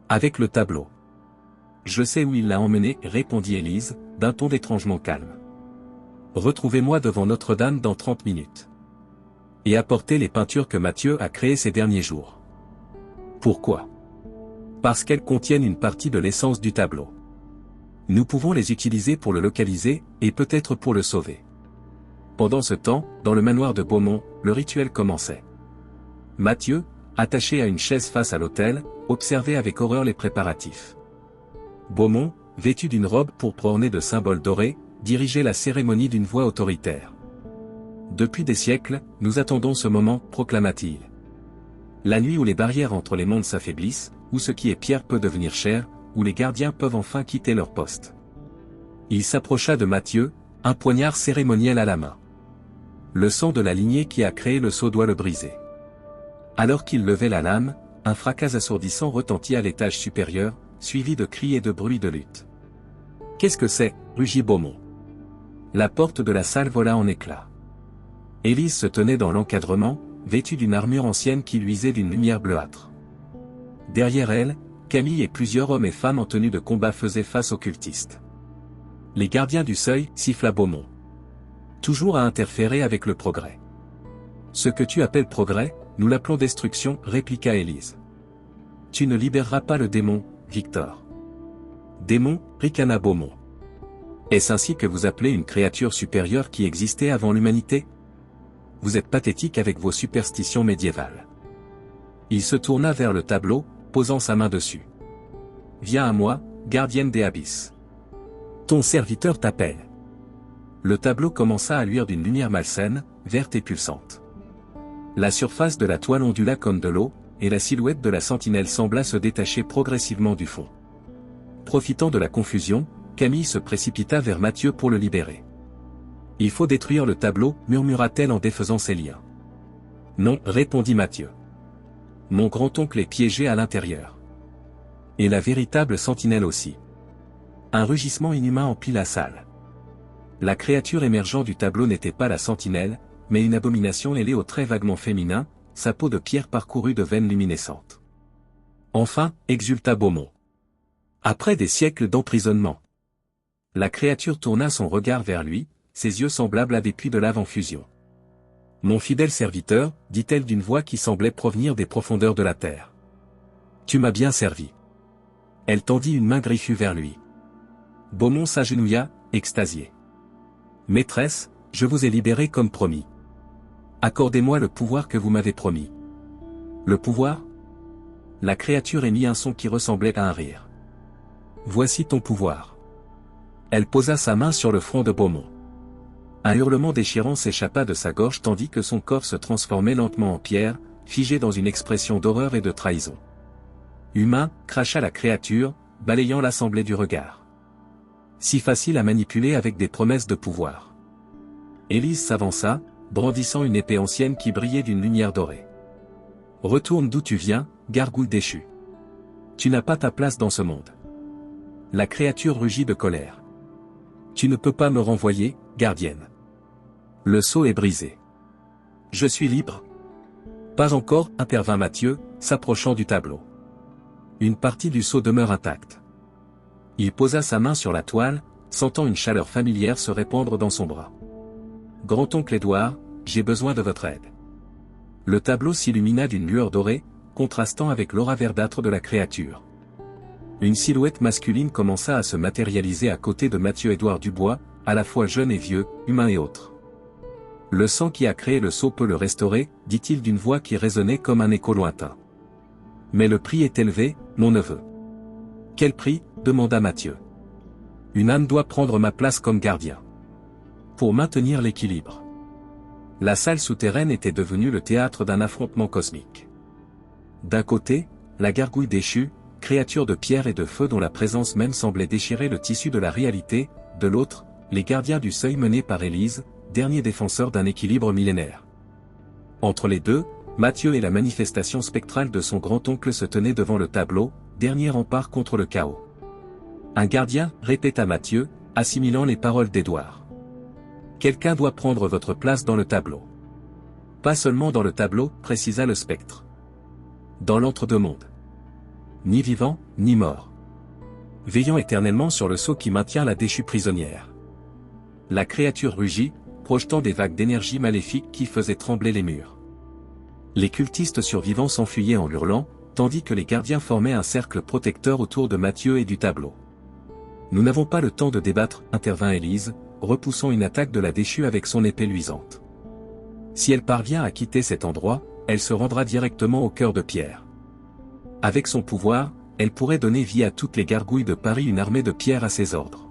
Avec le tableau. »« Je sais où il l'a emmené, répondit Élise, d'un ton étrangement calme. Retrouvez-moi devant Notre-Dame dans 30 minutes. Et apportez les peintures que Mathieu a créées ces derniers jours. Pourquoi? Parce qu'elles contiennent une partie de l'essence du tableau. Nous pouvons les utiliser pour le localiser, et peut-être pour le sauver. » Pendant ce temps, dans le manoir de Beaumont, le rituel commençait. Mathieu, attaché à une chaise face à l'autel, observait avec horreur les préparatifs. Beaumont, vêtu d'une robe pourpre ornée de symboles dorés, dirigeait la cérémonie d'une voix autoritaire. « Depuis des siècles, nous attendons ce moment, proclama-t-il. La nuit où les barrières entre les mondes s'affaiblissent, où ce qui est pierre peut devenir chair, où les gardiens peuvent enfin quitter leur poste. » Il s'approcha de Mathieu, un poignard cérémoniel à la main. Le sang de la lignée qui a créé le sceau doit le briser. Alors qu'il levait la lame, un fracas assourdissant retentit à l'étage supérieur, suivi de cris et de bruits de lutte. « Qu'est-ce que c'est » rugit Beaumont. La porte de la salle vola en éclats. Élise se tenait dans l'encadrement, vêtue d'une armure ancienne qui luisait d'une lumière bleuâtre. Derrière elle, Camille et plusieurs hommes et femmes en tenue de combat faisaient face aux cultistes. Les gardiens du seuil, siffla Beaumont. Toujours à interférer avec le progrès. Ce que tu appelles progrès, nous l'appelons destruction, répliqua Élise. Tu ne libéreras pas le démon, Victor. Démon, ricana Beaumont. Est-ce ainsi que vous appelez une créature supérieure qui existait avant l'humanité? Vous êtes pathétique avec vos superstitions médiévales. Il se tourna vers le tableau, posant sa main dessus. Viens à moi, gardienne des abysses. Ton serviteur t'appelle. Le tableau commença à luire d'une lumière malsaine, verte et pulsante. La surface de la toile ondula comme de l'eau, et la silhouette de la sentinelle sembla se détacher progressivement du fond. Profitant de la confusion, Camille se précipita vers Mathieu pour le libérer. « Il faut détruire le tableau, murmura-t-elle en défaisant ses liens. « Non, répondit Mathieu. Mon grand-oncle est piégé à l'intérieur. Et la véritable sentinelle aussi. » Un rugissement inhumain emplit la salle. La créature émergeant du tableau n'était pas la sentinelle, mais une abomination ailée au trait vaguement féminin, sa peau de pierre parcourue de veines luminescentes. Enfin, exulta Beaumont. Après des siècles d'emprisonnement. La créature tourna son regard vers lui, ses yeux semblables à des puits de lave en fusion. Mon fidèle serviteur, dit-elle d'une voix qui semblait provenir des profondeurs de la terre. Tu m'as bien servi. Elle tendit une main griffue vers lui. Beaumont s'agenouilla, extasié. Maîtresse, je vous ai libéré comme promis. Accordez-moi le pouvoir que vous m'avez promis. Le pouvoir? La créature émit un son qui ressemblait à un rire. Voici ton pouvoir. Elle posa sa main sur le front de Beaumont. Un hurlement déchirant s'échappa de sa gorge tandis que son corps se transformait lentement en pierre, figé dans une expression d'horreur et de trahison. Humain, cracha la créature, balayant l'assemblée du regard. Si facile à manipuler avec des promesses de pouvoir. Élise s'avança, brandissant une épée ancienne qui brillait d'une lumière dorée. Retourne d'où tu viens, gargouille déchu. Tu n'as pas ta place dans ce monde. La créature rugit de colère. Tu ne peux pas me renvoyer, gardienne. Le sceau est brisé. Je suis libre. Pas encore, intervint Mathieu, s'approchant du tableau. Une partie du sceau demeure intacte. Il posa sa main sur la toile, sentant une chaleur familière se répandre dans son bras. Grand-oncle Édouard, j'ai besoin de votre aide. Le tableau s'illumina d'une lueur dorée, contrastant avec l'aura verdâtre de la créature. Une silhouette masculine commença à se matérialiser à côté de Mathieu-Édouard Dubois, à la fois jeune et vieux, humain et autre. Le sang qui a créé le sceau peut le restaurer, dit-il d'une voix qui résonnait comme un écho lointain. Mais le prix est élevé, mon neveu. Quel prix ? Demanda Mathieu. Une âme doit prendre ma place comme gardien. Pour maintenir l'équilibre. La salle souterraine était devenue le théâtre d'un affrontement cosmique. D'un côté, la gargouille déchue, créature de pierre et de feu dont la présence même semblait déchirer le tissu de la réalité, de l'autre, les gardiens du seuil menés par Élise, dernier défenseur d'un équilibre millénaire. Entre les deux, Mathieu et la manifestation spectrale de son grand-oncle se tenaient devant le tableau, dernier rempart contre le chaos. Un gardien, répéta Mathieu, assimilant les paroles d'Édouard. Quelqu'un doit prendre votre place dans le tableau. Pas seulement dans le tableau, précisa le spectre. Dans l'entre-deux-mondes. Ni vivant, ni mort. Veillant éternellement sur le sceau qui maintient la déchue prisonnière. La créature rugit, projetant des vagues d'énergie maléfique qui faisaient trembler les murs. Les cultistes survivants s'enfuyaient en hurlant, tandis que les gardiens formaient un cercle protecteur autour de Mathieu et du tableau. Nous n'avons pas le temps de débattre, intervint Élise, repoussant une attaque de la déchue avec son épée luisante. Si elle parvient à quitter cet endroit, elle se rendra directement au cœur de pierre. Avec son pouvoir, elle pourrait donner vie à toutes les gargouilles de Paris, une armée de pierre à ses ordres.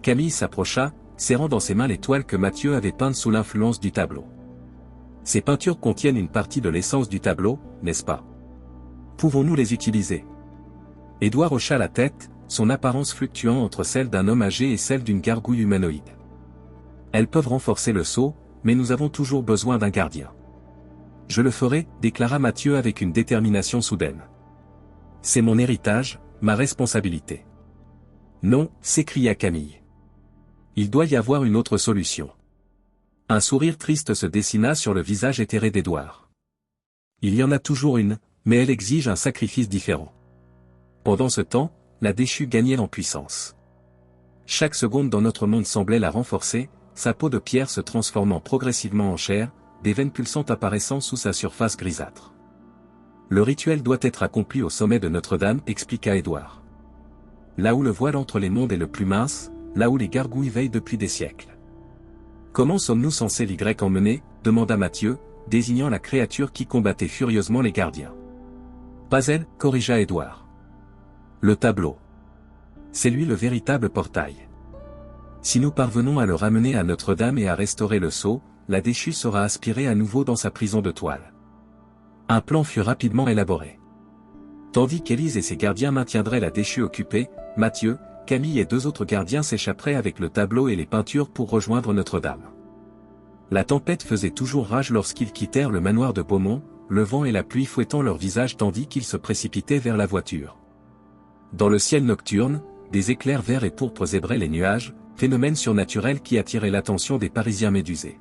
Camille s'approcha, serrant dans ses mains les toiles que Mathieu avait peintes sous l'influence du tableau. Ces peintures contiennent une partie de l'essence du tableau, n'est-ce pas? Pouvons-nous les utiliser? Édouard hocha la tête, son apparence fluctuant entre celle d'un homme âgé et celle d'une gargouille humanoïde. Elles peuvent renforcer le sceau, mais nous avons toujours besoin d'un gardien. Je le ferai, déclara Mathieu avec une détermination soudaine. C'est mon héritage, ma responsabilité. Non, s'écria Camille. Il doit y avoir une autre solution. Un sourire triste se dessina sur le visage éthéré d'Édouard. Il y en a toujours une, mais elle exige un sacrifice différent. Pendant ce temps, la déchue gagnait en puissance. Chaque seconde dans notre monde semblait la renforcer, sa peau de pierre se transformant progressivement en chair, des veines pulsantes apparaissant sous sa surface grisâtre. Le rituel doit être accompli au sommet de Notre-Dame, expliqua Édouard. Là où le voile entre les mondes est le plus mince, là où les gargouilles veillent depuis des siècles. Comment sommes-nous censés l'y emmener, demanda Mathieu, désignant la créature qui combattait furieusement les gardiens. Pas elle, corrigea Édouard. Le tableau. C'est lui le véritable portail. Si nous parvenons à le ramener à Notre-Dame et à restaurer le sceau, la déchue sera aspirée à nouveau dans sa prison de toile. Un plan fut rapidement élaboré. Tandis qu'Élise et ses gardiens maintiendraient la déchue occupée, Mathieu, Camille et deux autres gardiens s'échapperaient avec le tableau et les peintures pour rejoindre Notre-Dame. La tempête faisait toujours rage lorsqu'ils quittèrent le manoir de Beaumont, le vent et la pluie fouettant leurs visages tandis qu'ils se précipitaient vers la voiture. Dans le ciel nocturne, des éclairs verts et pourpres zébraient les nuages, phénomène surnaturel qui attirait l'attention des Parisiens médusés.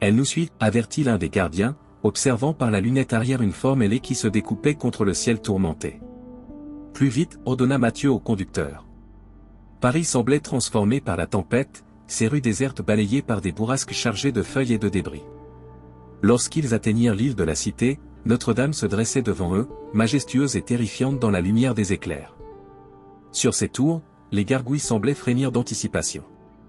Elle nous suit, avertit l'un des gardiens, observant par la lunette arrière une forme ailée qui se découpait contre le ciel tourmenté. Plus vite, ordonna Mathieu au conducteur. Paris semblait transformé par la tempête, ses rues désertes balayées par des bourrasques chargées de feuilles et de débris. Lorsqu'ils atteignirent l'île de la Cité, Notre-Dame se dressait devant eux, majestueuse et terrifiante dans la lumière des éclairs. Sur ses tours, les gargouilles semblaient frémir d'anticipation.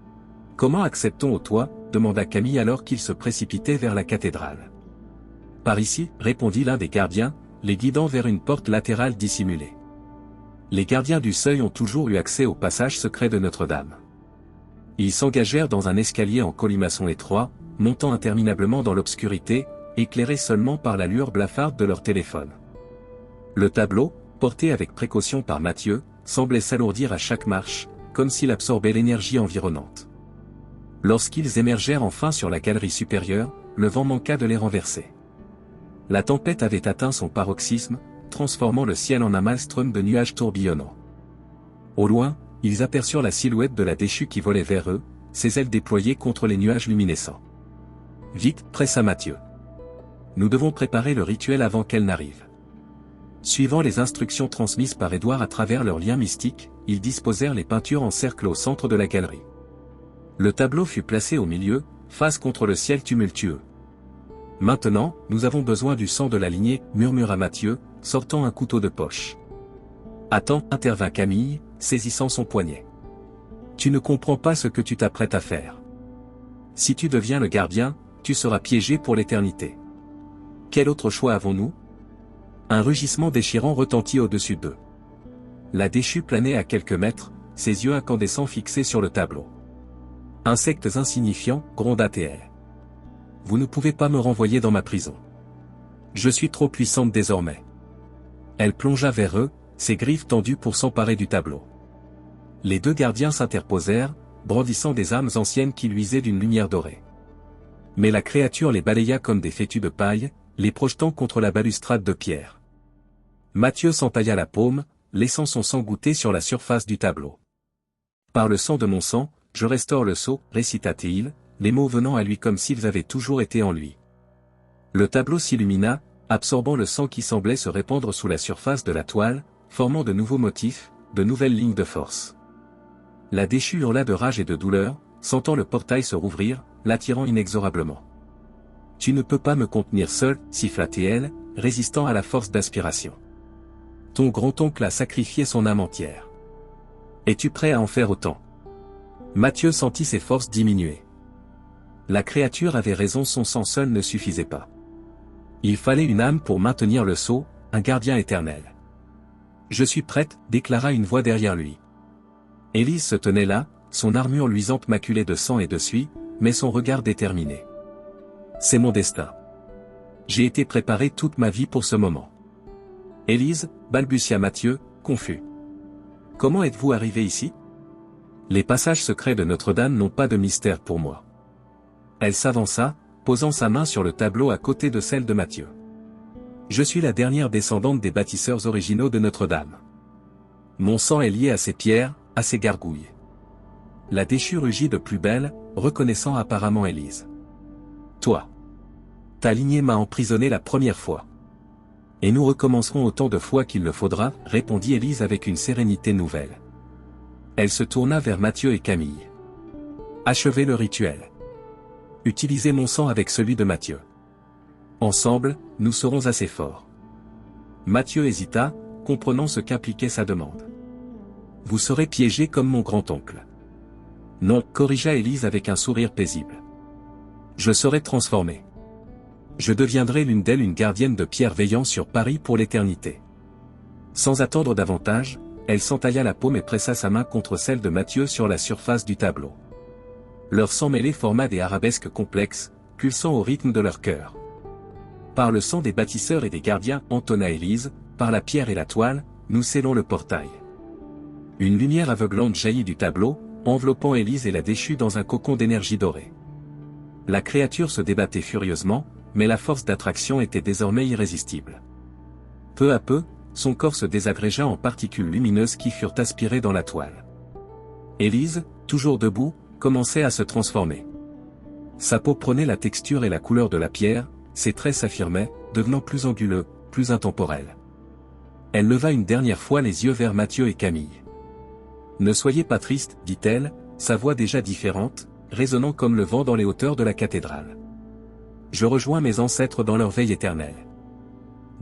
« Comment accède-t-on au toit ?» demanda Camille alors qu'ils se précipitaient vers la cathédrale. « Par ici » répondit l'un des gardiens, les guidant vers une porte latérale dissimulée. Les gardiens du seuil ont toujours eu accès au passage secret de Notre-Dame. Ils s'engagèrent dans un escalier en colimaçon étroit, montant interminablement dans l'obscurité, éclairés seulement par la lueur blafarde de leur téléphone. Le tableau, porté avec précaution par Mathieu, semblait s'alourdir à chaque marche, comme s'il absorbait l'énergie environnante. Lorsqu'ils émergèrent enfin sur la galerie supérieure, le vent manqua de les renverser. La tempête avait atteint son paroxysme, transformant le ciel en un maelstrom de nuages tourbillonnants. Au loin, ils aperçurent la silhouette de la déchue qui volait vers eux, ses ailes déployées contre les nuages luminescents. Vite, pressa Mathieu. Nous devons préparer le rituel avant qu'elle n'arrive. Suivant les instructions transmises par Édouard à travers leur lien mystique, ils disposèrent les peintures en cercle au centre de la galerie. Le tableau fut placé au milieu, face contre le ciel tumultueux. Maintenant, nous avons besoin du sang de la lignée, murmura Mathieu, sortant un couteau de poche. Attends, intervint Camille, saisissant son poignet. Tu ne comprends pas ce que tu t'apprêtes à faire. Si tu deviens le gardien, tu seras piégé pour l'éternité. Quel autre choix avons-nous ? Un rugissement déchirant retentit au-dessus d'eux. La déchue planait à quelques mètres, ses yeux incandescents fixés sur le tableau. Insectes insignifiants, gronda-t-elle. Vous ne pouvez pas me renvoyer dans ma prison. Je suis trop puissante désormais. Elle plongea vers eux, ses griffes tendues pour s'emparer du tableau. Les deux gardiens s'interposèrent, brandissant des armes anciennes qui luisaient d'une lumière dorée. Mais la créature les balaya comme des fétus de paille, les projetant contre la balustrade de pierre. Mathieu s'entailla la paume, laissant son sang goûter sur la surface du tableau. Par le sang de mon sang, je restaure le sceau, récita-t-il, les mots venant à lui comme s'ils avaient toujours été en lui. Le tableau s'illumina, absorbant le sang qui semblait se répandre sous la surface de la toile, formant de nouveaux motifs, de nouvelles lignes de force. La déchue hurla de rage et de douleur, sentant le portail se rouvrir, l'attirant inexorablement. « Tu ne peux pas me contenir seul, siffla-t-elle, résistant à la force d'aspiration. Ton grand-oncle a sacrifié son âme entière. Es-tu prêt à en faire autant ?» Mathieu sentit ses forces diminuer. La créature avait raison, son sang seul ne suffisait pas. Il fallait une âme pour maintenir le sceau, un gardien éternel. « Je suis prête, déclara une voix derrière lui. Élise se tenait là, son armure luisante maculée de sang et de suie, mais son regard déterminé. « C'est mon destin. J'ai été préparé toute ma vie pour ce moment. » Élise, balbutia Mathieu, confus. « Comment êtes-vous arrivé ici ? Les passages secrets de Notre-Dame n'ont pas de mystère pour moi. » Elle s'avança, posant sa main sur le tableau à côté de celle de Mathieu. « Je suis la dernière descendante des bâtisseurs originaux de Notre-Dame. Mon sang est lié à ces pierres, à ces gargouilles. » La déchue rugit de plus belle, reconnaissant apparemment Élise. « Toi. Ta lignée m'a emprisonné la première fois. Et nous recommencerons autant de fois qu'il le faudra, répondit Élise avec une sérénité nouvelle. Elle se tourna vers Mathieu et Camille. Achevez le rituel. Utilisez mon sang avec celui de Mathieu. Ensemble, nous serons assez forts. Mathieu hésita, comprenant ce qu'impliquait sa demande. Vous serez piégé comme mon grand-oncle. Non, corrigea Élise avec un sourire paisible. Je serai transformé. Je deviendrai l'une d'elles, une gardienne de pierre veillant sur Paris pour l'éternité. Sans attendre davantage, elle s'entailla la paume et pressa sa main contre celle de Mathieu sur la surface du tableau. Leur sang mêlé forma des arabesques complexes, pulsant au rythme de leur cœur. Par le sang des bâtisseurs et des gardiens, entonna Élise, par la pierre et la toile, nous scellons le portail. Une lumière aveuglante jaillit du tableau, enveloppant Élise et la déchue dans un cocon d'énergie dorée. La créature se débattait furieusement, mais la force d'attraction était désormais irrésistible. Peu à peu, son corps se désagrégea en particules lumineuses qui furent aspirées dans la toile. Élise, toujours debout, commençait à se transformer. Sa peau prenait la texture et la couleur de la pierre, ses traits s'affirmaient, devenant plus anguleux, plus intemporels. Elle leva une dernière fois les yeux vers Mathieu et Camille. « Ne soyez pas tristes, dit-elle, sa voix déjà différente, résonnant comme le vent dans les hauteurs de la cathédrale. Je rejoins mes ancêtres dans leur veille éternelle. »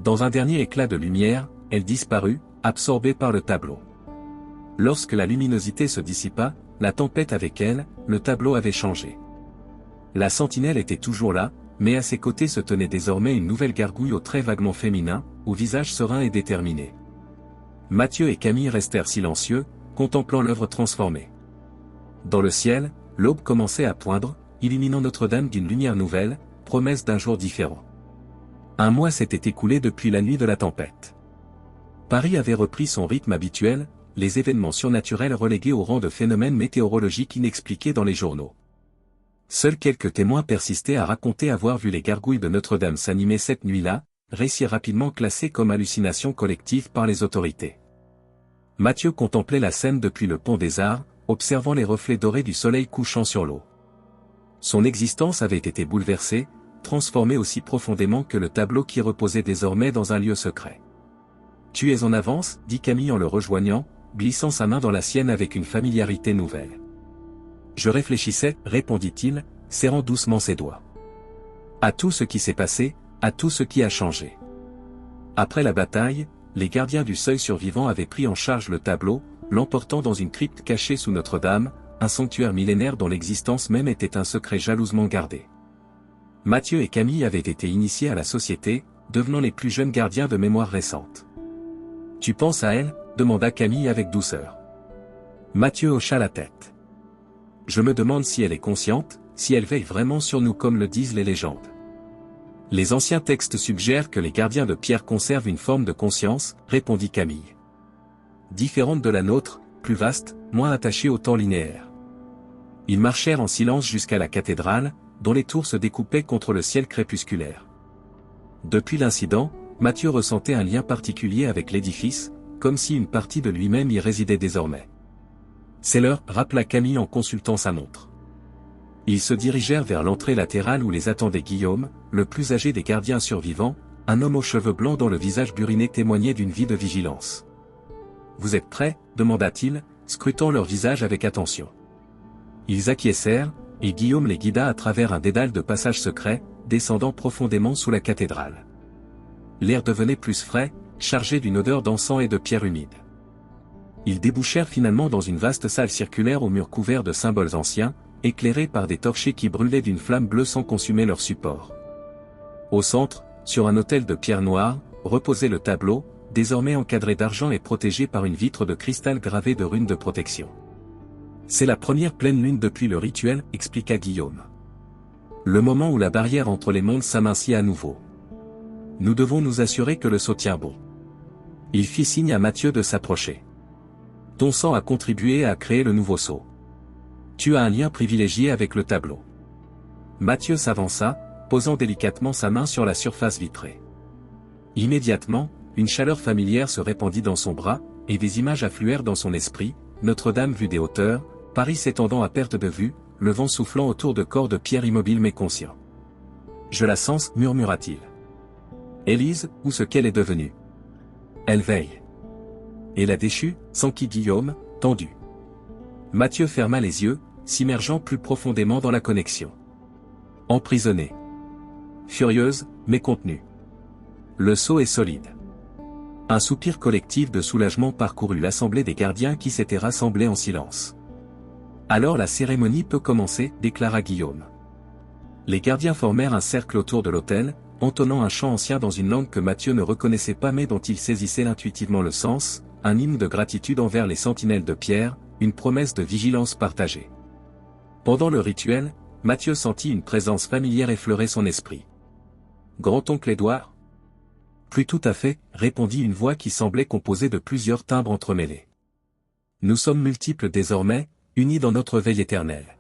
Dans un dernier éclat de lumière, elle disparut, absorbée par le tableau. Lorsque la luminosité se dissipa, la tempête avec elle, le tableau avait changé. La sentinelle était toujours là, mais à ses côtés se tenait désormais une nouvelle gargouille aux traits vaguement féminins, au visage serein et déterminé. Mathieu et Camille restèrent silencieux, contemplant l'œuvre transformée. Dans le ciel, l'aube commençait à poindre, illuminant Notre-Dame d'une lumière nouvelle, promesse d'un jour différent. Un mois s'était écoulé depuis la nuit de la tempête. Paris avait repris son rythme habituel, les événements surnaturels relégués au rang de phénomènes météorologiques inexpliqués dans les journaux. Seuls quelques témoins persistaient à raconter avoir vu les gargouilles de Notre-Dame s'animer cette nuit-là, récit rapidement classé comme hallucination collective par les autorités. Mathieu contemplait la scène depuis le pont des Arts, observant les reflets dorés du soleil couchant sur l'eau. Son existence avait été bouleversée, transformée aussi profondément que le tableau qui reposait désormais dans un lieu secret. « Tu es en avance » dit Camille en le rejoignant, glissant sa main dans la sienne avec une familiarité nouvelle. « Je réfléchissais » répondit-il, serrant doucement ses doigts. « À tout ce qui s'est passé, à tout ce qui a changé. » Après la bataille, les gardiens du seuil survivant avaient pris en charge le tableau, l'emportant dans une crypte cachée sous Notre-Dame, un sanctuaire millénaire dont l'existence même était un secret jalousement gardé. Mathieu et Camille avaient été initiés à la société, devenant les plus jeunes gardiens de mémoire récente. « Tu penses à elle » demanda Camille avec douceur. Mathieu hocha la tête. « Je me demande si elle est consciente, si elle veille vraiment sur nous comme le disent les légendes. Les anciens textes suggèrent que les gardiens de pierre conservent une forme de conscience, répondit Camille. Différente de la nôtre, plus vaste, moins attachée au temps linéaire. Ils marchèrent en silence jusqu'à la cathédrale, dont les tours se découpaient contre le ciel crépusculaire. Depuis l'incident, Mathieu ressentait un lien particulier avec l'édifice, comme si une partie de lui-même y résidait désormais. C'est l'heure, rappela Camille en consultant sa montre. Ils se dirigèrent vers l'entrée latérale où les attendait Guillaume, le plus âgé des gardiens survivants, un homme aux cheveux blancs dont le visage buriné témoignait d'une vie de vigilance. « Vous êtes prêts » demanda-t-il, scrutant leur visage avec attention. Ils acquiescèrent, et Guillaume les guida à travers un dédale de passages secrets, descendant profondément sous la cathédrale. L'air devenait plus frais, chargé d'une odeur d'encens et de pierre humide. Ils débouchèrent finalement dans une vaste salle circulaire aux murs couverts de symboles anciens, éclairés par des torchers qui brûlaient d'une flamme bleue sans consumer leur support. Au centre, sur un autel de pierre noire, reposait le tableau, désormais encadré d'argent et protégé par une vitre de cristal gravée de runes de protection. « C'est la première pleine lune depuis le rituel » expliqua Guillaume. « Le moment où la barrière entre les mondes s'amincit à nouveau. Nous devons nous assurer que le sceau tient bon. » Il fit signe à Mathieu de s'approcher. « Ton sang a contribué à créer le nouveau sceau. Tu as un lien privilégié avec le tableau. » Mathieu s'avança, posant délicatement sa main sur la surface vitrée. Immédiatement, une chaleur familière se répandit dans son bras, et des images affluèrent dans son esprit, Notre-Dame vue des hauteurs, Paris s'étendant à perte de vue, le vent soufflant autour de corps de pierre immobiles mais conscients. « Je la sens » murmura-t-il. « Élise, ou ce qu'elle est devenue. Elle veille. » Et la déchue, s'enquit Guillaume, tendu. Mathieu ferma les yeux, s'immergeant plus profondément dans la connexion. Emprisonnée. Furieuse, mais contenue. Le sceau est solide. Un soupir collectif de soulagement parcourut l'assemblée des gardiens qui s'étaient rassemblés en silence. « Alors la cérémonie peut commencer » déclara Guillaume. Les gardiens formèrent un cercle autour de l'autel, entonnant un chant ancien dans une langue que Mathieu ne reconnaissait pas mais dont il saisissait intuitivement le sens, un hymne de gratitude envers les sentinelles de pierre, une promesse de vigilance partagée. Pendant le rituel, Mathieu sentit une présence familière effleurer son esprit. « Grand-oncle Édouard ?» « Plus tout à fait » répondit une voix qui semblait composée de plusieurs timbres entremêlés. « Nous sommes multiples désormais, unis dans notre veille éternelle. »«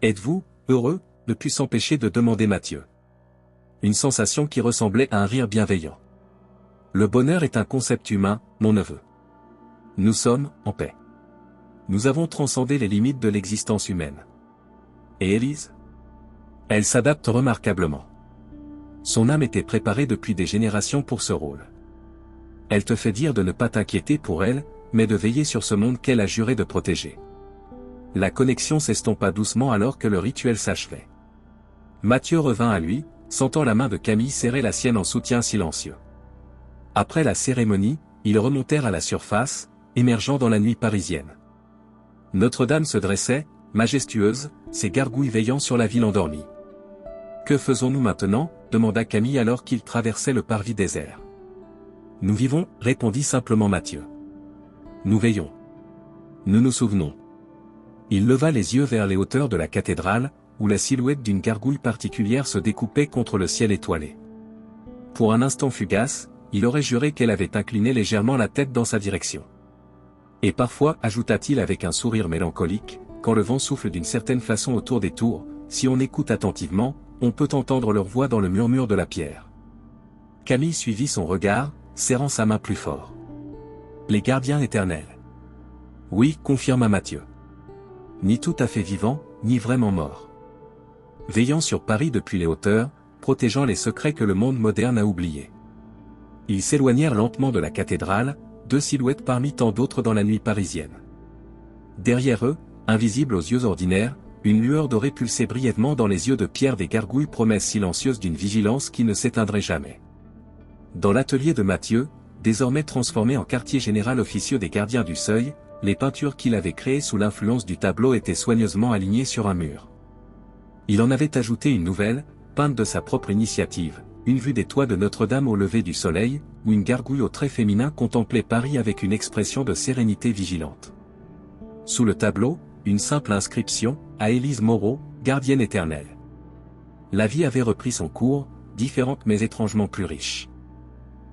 Êtes-vous heureux ?» ne put s'empêcher de demander Mathieu. Une sensation qui ressemblait à un rire bienveillant. « Le bonheur est un concept humain, mon neveu. Nous sommes en paix. Nous avons transcendé les limites de l'existence humaine. » Et Élise ? Elle s'adapte remarquablement. Son âme était préparée depuis des générations pour ce rôle. Elle te fait dire de ne pas t'inquiéter pour elle, mais de veiller sur ce monde qu'elle a juré de protéger. La connexion s'estompa doucement alors que le rituel s'achevait. Mathieu revint à lui, sentant la main de Camille serrer la sienne en soutien silencieux. Après la cérémonie, ils remontèrent à la surface, émergeant dans la nuit parisienne. Notre-Dame se dressait, majestueuse, ses gargouilles veillant sur la ville endormie. « Que faisons-nous maintenant » demanda Camille alors qu'ils traversaient le parvis désert. « Nous vivons » répondit simplement Mathieu. « Nous veillons. Nous nous souvenons. » Il leva les yeux vers les hauteurs de la cathédrale, où la silhouette d'une gargouille particulière se découpait contre le ciel étoilé. Pour un instant fugace, il aurait juré qu'elle avait incliné légèrement la tête dans sa direction. Et parfois, ajouta-t-il avec un sourire mélancolique, quand le vent souffle d'une certaine façon autour des tours, si on écoute attentivement, on peut entendre leur voix dans le murmure de la pierre. Camille suivit son regard, serrant sa main plus fort. Les gardiens éternels. Oui, confirma Mathieu. ni tout à fait vivant, ni vraiment mort. Veillant sur Paris depuis les hauteurs, protégeant les secrets que le monde moderne a oubliés. Ils s'éloignèrent lentement de la cathédrale, deux silhouettes parmi tant d'autres dans la nuit parisienne. Derrière eux, invisible aux yeux ordinaires, une lueur dorée pulsait brièvement dans les yeux de pierre des gargouilles, promesse silencieuse d'une vigilance qui ne s'éteindrait jamais. Dans l'atelier de Mathieu, désormais transformé en quartier général officieux des gardiens du seuil, les peintures qu'il avait créées sous l'influence du tableau étaient soigneusement alignées sur un mur. Il en avait ajouté une nouvelle, peinte de sa propre initiative, une vue des toits de Notre-Dame au lever du soleil, où une gargouille aux traits féminins contemplait Paris avec une expression de sérénité vigilante. Sous le tableau, une simple inscription, à Élise Moreau, gardienne éternelle. La vie avait repris son cours, différente mais étrangement plus riche.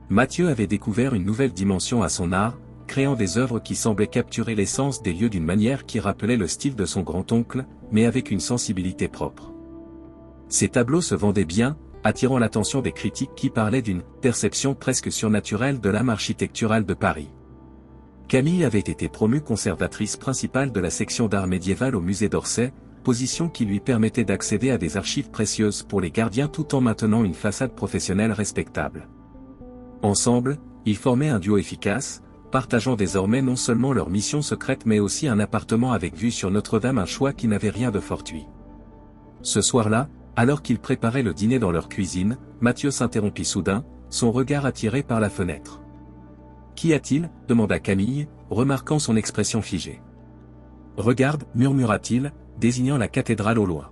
Mathieu avait découvert une nouvelle dimension à son art, créant des œuvres qui semblaient capturer l'essence des lieux d'une manière qui rappelait le style de son grand-oncle, mais avec une sensibilité propre. Ces tableaux se vendaient bien, attirant l'attention des critiques qui parlaient d'une perception presque surnaturelle de l'âme architecturale de Paris. Camille avait été promue conservatrice principale de la section d'art médiéval au musée d'Orsay, position qui lui permettait d'accéder à des archives précieuses pour les gardiens tout en maintenant une façade professionnelle respectable. Ensemble, ils formaient un duo efficace, partageant désormais non seulement leur mission secrète mais aussi un appartement avec vue sur Notre-Dame, un choix qui n'avait rien de fortuit. Ce soir-là, alors qu'ils préparaient le dîner dans leur cuisine, Mathieu s'interrompit soudain, son regard attiré par la fenêtre. « Qu'y a-t-il » demanda Camille, remarquant son expression figée. « Regarde » murmura-t-il, désignant la cathédrale au loin.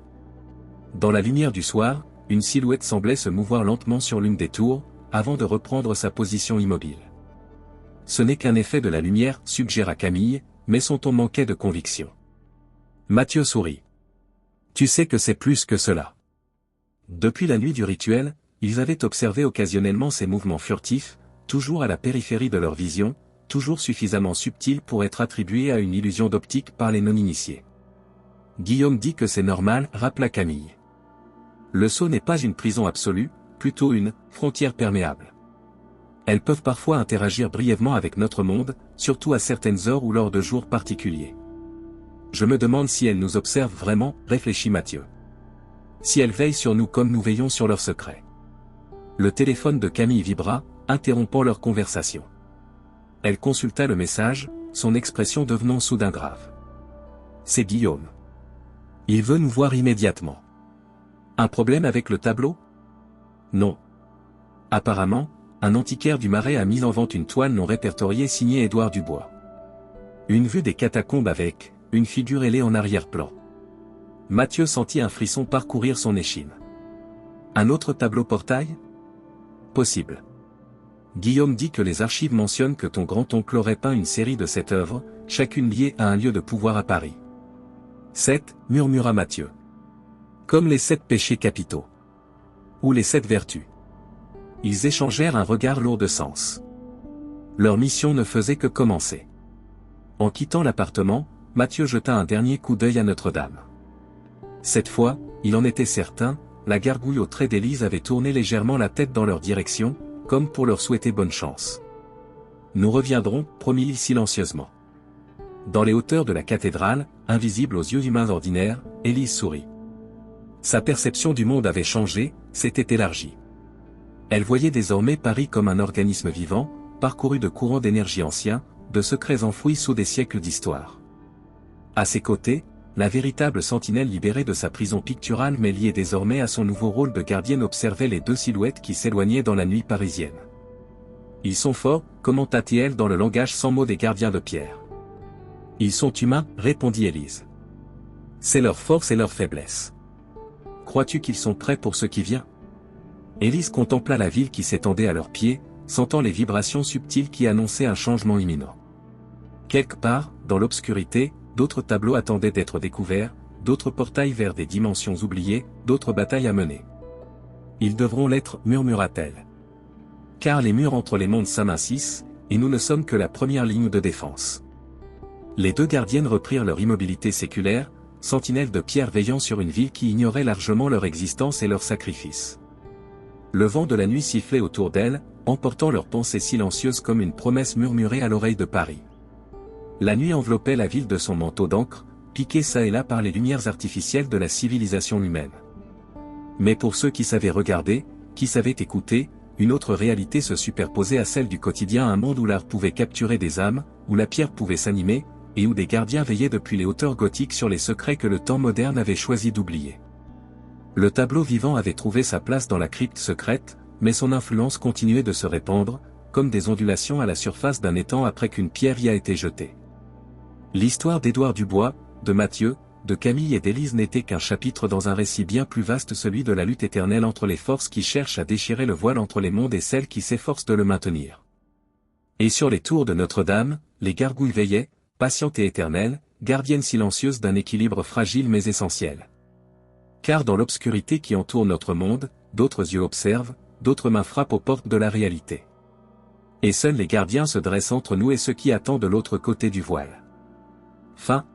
Dans la lumière du soir, une silhouette semblait se mouvoir lentement sur l'une des tours, avant de reprendre sa position immobile. « Ce n'est qu'un effet de la lumière » suggéra Camille, mais son ton manquait de conviction. Mathieu sourit. « Tu sais que c'est plus que cela. » Depuis la nuit du rituel, ils avaient observé occasionnellement ces mouvements furtifs, toujours à la périphérie de leur vision, toujours suffisamment subtils pour être attribués à une illusion d'optique par les non-initiés. Guillaume dit que c'est normal, rappela Camille. Le sceau n'est pas une prison absolue, plutôt une frontière perméable. Elles peuvent parfois interagir brièvement avec notre monde, surtout à certaines heures ou lors de jours particuliers. Je me demande si elles nous observent vraiment, réfléchit Mathieu. Si elles veillent sur nous comme nous veillons sur leurs secrets. Le téléphone de Camille vibra, interrompant leur conversation. Elle consulta le message, son expression devenant soudain grave. C'est Guillaume. Il veut nous voir immédiatement. Un problème avec le tableau ? Non. Apparemment, un antiquaire du Marais a mis en vente une toile non répertoriée signée Édouard Dubois. Une vue des catacombes avec une figure ailée en arrière-plan. Mathieu sentit un frisson parcourir son échine. Un autre tableau portail ? Possible. Guillaume dit que les archives mentionnent que ton grand-oncle aurait peint une série de 7 œuvres, chacune liée à un lieu de pouvoir à Paris. 7, murmura Mathieu. Comme les 7 péchés capitaux. Ou les 7 vertus. Ils échangèrent un regard lourd de sens. Leur mission ne faisait que commencer. En quittant l'appartement, Mathieu jeta un dernier coup d'œil à Notre-Dame. Cette fois, il en était certain, la gargouille aux traits d'Élise avait tourné légèrement la tête dans leur direction, comme pour leur souhaiter bonne chance. Nous reviendrons, promit-il silencieusement. Dans les hauteurs de la cathédrale, invisible aux yeux humains ordinaires, Élise sourit. Sa perception du monde avait changé, s'était élargie. Elle voyait désormais Paris comme un organisme vivant, parcouru de courants d'énergie anciens, de secrets enfouis sous des siècles d'histoire. À ses côtés, la véritable sentinelle libérée de sa prison picturale mais liée désormais à son nouveau rôle de gardienne observait les deux silhouettes qui s'éloignaient dans la nuit parisienne. Ils sont forts, commenta-t-elle dans le langage sans mots des gardiens de pierre. Ils sont humains, répondit Élise. C'est leur force et leur faiblesse. Crois-tu qu'ils sont prêts pour ce qui vient ? Élise contempla la ville qui s'étendait à leurs pieds, sentant les vibrations subtiles qui annonçaient un changement imminent. Quelque part, dans l'obscurité, d'autres tableaux attendaient d'être découverts, d'autres portails vers des dimensions oubliées, d'autres batailles à mener. Ils devront l'être, murmura-t-elle. Car les murs entre les mondes s'amincissent, et nous ne sommes que la première ligne de défense. Les deux gardiennes reprirent leur immobilité séculaire, sentinelles de pierre veillant sur une ville qui ignorait largement leur existence et leur sacrifice. Le vent de la nuit sifflait autour d'elles, emportant leurs pensées silencieuses comme une promesse murmurée à l'oreille de Paris. La nuit enveloppait la ville de son manteau d'encre, piqués çà et là par les lumières artificielles de la civilisation humaine. Mais pour ceux qui savaient regarder, qui savaient écouter, une autre réalité se superposait à celle du quotidien, un monde où l'art pouvait capturer des âmes, où la pierre pouvait s'animer, et où des gardiens veillaient depuis les hauteurs gothiques sur les secrets que le temps moderne avait choisi d'oublier. Le tableau vivant avait trouvé sa place dans la crypte secrète, mais son influence continuait de se répandre, comme des ondulations à la surface d'un étang après qu'une pierre y a été jetée. L'histoire d'Édouard Dubois, de Mathieu, de Camille et d'Élise n'était qu'un chapitre dans un récit bien plus vaste, celui de la lutte éternelle entre les forces qui cherchent à déchirer le voile entre les mondes et celles qui s'efforcent de le maintenir. Et sur les tours de Notre-Dame, les gargouilles veillaient, patientes et éternelles, gardiennes silencieuses d'un équilibre fragile mais essentiel. Car dans l'obscurité qui entoure notre monde, d'autres yeux observent, d'autres mains frappent aux portes de la réalité. Et seuls les gardiens se dressent entre nous et ceux qui attendent de l'autre côté du voile. Fin.